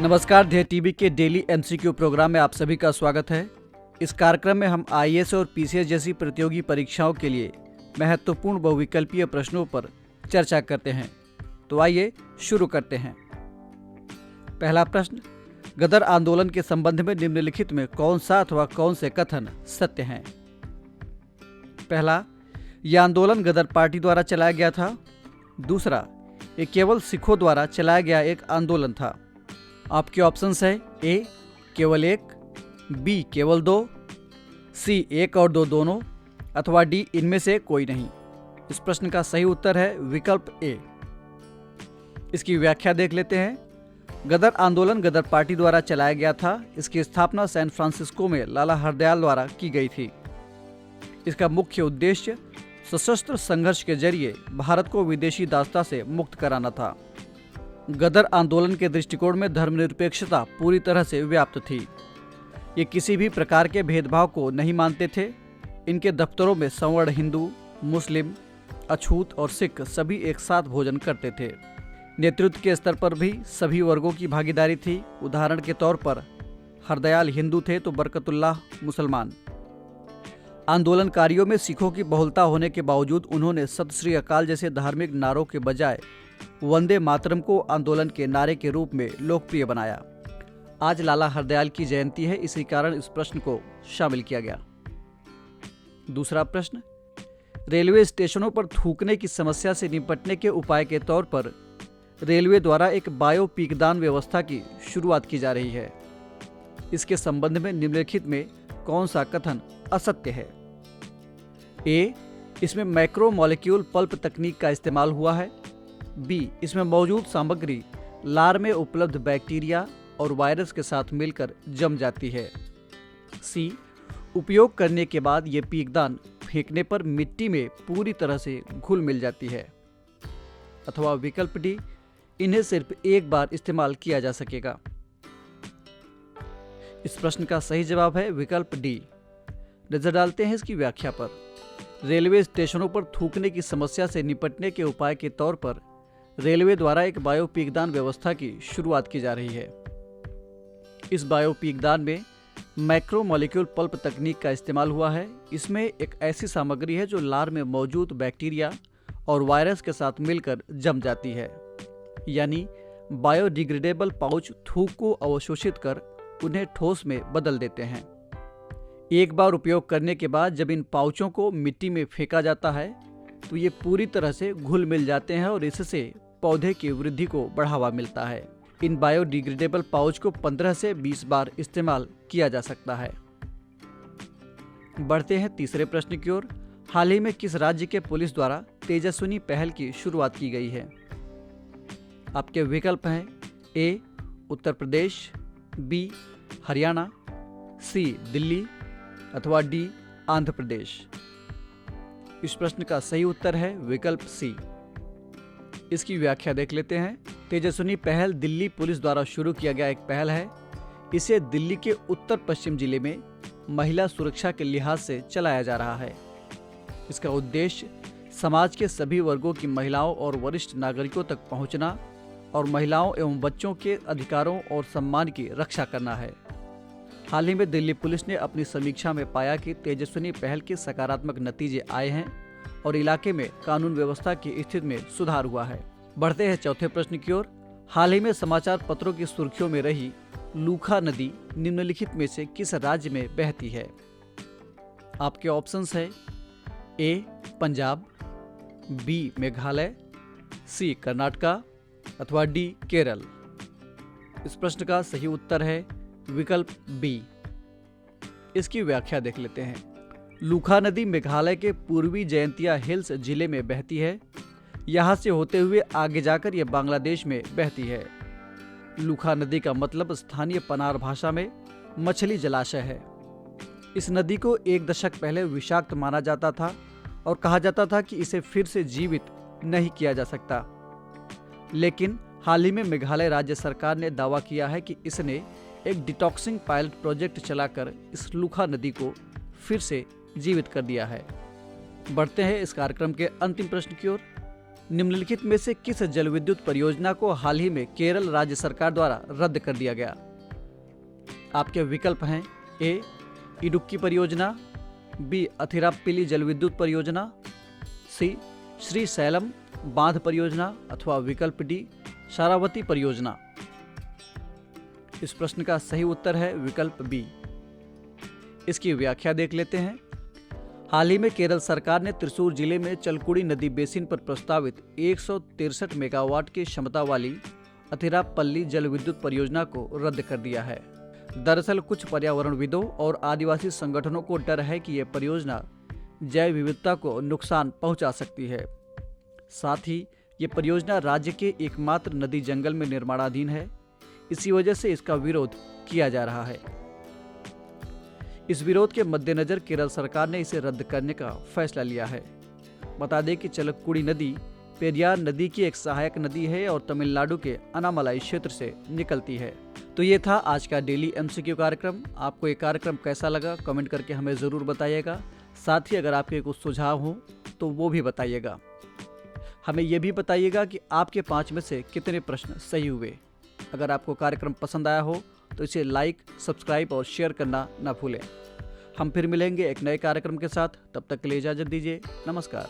नमस्कार, ध्येय टीवी के डेली एमसीक्यू प्रोग्राम में आप सभी का स्वागत है। इस कार्यक्रम में हम आईएएस और पीसीएस जैसी प्रतियोगी परीक्षाओं के लिए महत्वपूर्ण बहुविकल्पीय प्रश्नों पर चर्चा करते हैं। तो आइए शुरू करते हैं। पहला प्रश्न, गदर आंदोलन के संबंध में निम्नलिखित में कौन सा अथवा कौन से कथन सत्य हैं? पहला, यह आंदोलन गदर पार्टी द्वारा चलाया गया था। दूसरा, ये केवल सिखों द्वारा चलाया गया एक आंदोलन था। आपके ऑप्शंस है ए केवल एक, बी केवल दो, सी एक और दो दोनों, अथवा डी इनमें से कोई नहीं। इस प्रश्न का सही उत्तर है विकल्प ए। इसकी व्याख्या देख लेते हैं। गदर आंदोलन गदर पार्टी द्वारा चलाया गया था। इसकी स्थापना सैन फ्रांसिस्को में लाला हरदयाल द्वारा की गई थी। इसका मुख्य उद्देश्य सशस्त्र संघर्ष के जरिए भारत को विदेशी दासता से मुक्त कराना था। गदर आंदोलन के दृष्टिकोण में धर्मनिरपेक्षता पूरी तरह से व्याप्त थी। ये किसी भी प्रकार के भेदभाव को नहीं मानते थे। इनके दफ्तरों में सवर्ण हिंदू, मुस्लिम, अछूत और सिख सभी एक साथ भोजन करते थे। नेतृत्व के स्तर पर भी सभी वर्गों की भागीदारी थी। उदाहरण के तौर पर हरदयाल हिंदू थे तो बरकतुल्लाह मुसलमान। आंदोलनकारियों में सिखों की बहुलता होने के बावजूद उन्होंने सत श्री अकाल जैसे धार्मिक नारों के बजाय वंदे मातरम को आंदोलन के नारे के रूप में लोकप्रिय बनाया। आज लाला हरदयाल की जयंती है, इसी कारण इस प्रश्न को शामिल किया गया। दूसरा प्रश्न, रेलवे स्टेशनों पर थूकने की समस्या से निपटने के उपाय के तौर पर रेलवे द्वारा एक बायो पीकदान व्यवस्था की शुरुआत की जा रही है। इसके संबंध में निम्नलिखित में कौन सा कथन असत्य है? ए, इसमें मैक्रो मॉलिक्यूल पल्प तकनीक का इस्तेमाल हुआ है। बी, इसमें मौजूद सामग्री लार में उपलब्ध बैक्टीरिया और वायरस के साथ मिलकर जम जाती है। सी, उपयोग करने के बाद ये पीकदान फेंकने पर मिट्टी में पूरी तरह से घुल मिल जाती है। अथवा विकल्प डी, इन्हें सिर्फ एक बार इस्तेमाल किया जा सकेगा। इस प्रश्न का सही जवाब है विकल्प डी। नजर डालते हैं इसकी व्याख्या पर। रेलवे स्टेशनों पर थूकने की समस्या से निपटने के उपाय के तौर पर रेलवे द्वारा एक बायो पीकदान व्यवस्था की शुरुआत की जा रही है। इस बायो पीकदान में मैक्रो मॉलिक्यूल पल्प तकनीक का इस्तेमाल हुआ है। इसमें एक ऐसी सामग्री है जो लार में मौजूद बैक्टीरिया और वायरस के साथ मिलकर जम जाती है, यानी बायोडिग्रेडेबल पाउच थूक को अवशोषित कर उन्हें ठोस में बदल देते हैं। एक बार उपयोग करने के बाद जब इन पाउचों को मिट्टी में फेंका जाता है तो ये पूरी तरह से घुल मिल जाते हैं और इससे पौधे की वृद्धि को बढ़ावा मिलता है। इन बायोडिग्रेडेबल पाउच को 15 से 20 बार इस्तेमाल किया जा सकता है। बढ़ते हैं तीसरे प्रश्न की ओर। हाल ही में किस राज्य के पुलिस द्वारा तेजस्विनी पहल की शुरुआत की गई है? आपके विकल्प हैं ए उत्तर प्रदेश, बी हरियाणा, सी दिल्ली, अथवा डी आंध्र प्रदेश। इस प्रश्न का सही उत्तर है विकल्प सी। इसकी व्याख्या देख लेते हैं। तेजस्विनी पहल दिल्ली पुलिस द्वारा शुरू किया गया एक पहल है। इसे दिल्ली के उत्तर पश्चिम जिले में महिला सुरक्षा के लिहाज से चलाया जा रहा है। इसका उद्देश्य समाज के सभी वर्गों की महिलाओं और वरिष्ठ नागरिकों तक पहुंचना और महिलाओं एवं बच्चों के अधिकारों और सम्मान की रक्षा करना है। हाल ही में दिल्ली पुलिस ने अपनी समीक्षा में पाया कि तेजस्विनी पहल के सकारात्मक नतीजे आए हैं और इलाके में कानून व्यवस्था की स्थिति में सुधार हुआ है। बढ़ते हैं चौथे प्रश्न की ओर। हाल ही में समाचार पत्रों की सुर्खियों में रही लूखा नदी निम्नलिखित में से किस राज्य में बहती है? आपके ऑप्शंस है ए पंजाब, बी मेघालय, सी कर्नाटका, अथवा डी केरल। इस प्रश्न का सही उत्तर है विकल्प बी। इसकी व्याख्या देख लेते हैं। लूखा नदी मेघालय के पूर्वी जयंतिया हिल्स जिले में बहती है। यहाँ से होते हुए आगे जाकर यह बांग्लादेश में बहती है। लूखा नदी का मतलब स्थानीय पनार भाषा में मछली जलाशय है। इस नदी को एक दशक पहले विषाक्त माना जाता था और कहा जाता था कि इसे फिर से जीवित नहीं किया जा सकता। लेकिन हाल ही में मेघालय राज्य सरकार ने दावा किया है कि इसने एक डिटॉक्सिंग पायलट प्रोजेक्ट चलाकर इस लूखा नदी को फिर से जीवित कर दिया है। बढ़ते हैं इस कार्यक्रम के अंतिम प्रश्न की ओर। निम्नलिखित में से किस जल विद्युत परियोजना को हाल ही में केरल राज्य सरकार द्वारा रद्द कर दिया गया? आपके विकल्प हैं ए इडुक्की परियोजना, बी अथिरापल्ली जल विद्युत परियोजना, सी श्री सैलम बांध परियोजना अथवा विकल्प डी शारावती परियोजना। इस प्रश्न का सही उत्तर है विकल्प बी। इसकी व्याख्या देख लेते हैं। हाल ही में केरल सरकार ने त्रिशूर जिले में चलकुड़ी नदी बेसिन पर प्रस्तावित 163 मेगावाट की क्षमता वाली अथिरापल्ली जल विद्युत परियोजना को रद्द कर दिया है। दरअसल कुछ पर्यावरणविदों और आदिवासी संगठनों को डर है कि यह परियोजना जैव विविधता को नुकसान पहुंचा सकती है। साथ ही ये परियोजना राज्य के एकमात्र नदी जंगल में निर्माणाधीन है। इसी वजह से इसका विरोध किया जा रहा है। इस विरोध के मद्देनजर केरल सरकार ने इसे रद्द करने का फैसला लिया है। बता दें कि चलक्कुडी नदी पेरियार नदी की एक सहायक नदी है और तमिलनाडु के अनामलाई क्षेत्र से निकलती है। तो ये था आज का डेली एमसीक्यू कार्यक्रम। आपको ये कार्यक्रम कैसा लगा कमेंट करके हमें ज़रूर बताइएगा। साथ ही अगर आपके कुछ सुझाव हो तो वो भी बताइएगा। हमें ये भी बताइएगा कि आपके 5 में से कितने प्रश्न सही हुए। अगर आपको कार्यक्रम पसंद आया हो तो इसे लाइक, सब्सक्राइब और शेयर करना ना भूलें। हम फिर मिलेंगे एक नए कार्यक्रम के साथ। तब तक के लिए इजाज़त दीजिए। नमस्कार।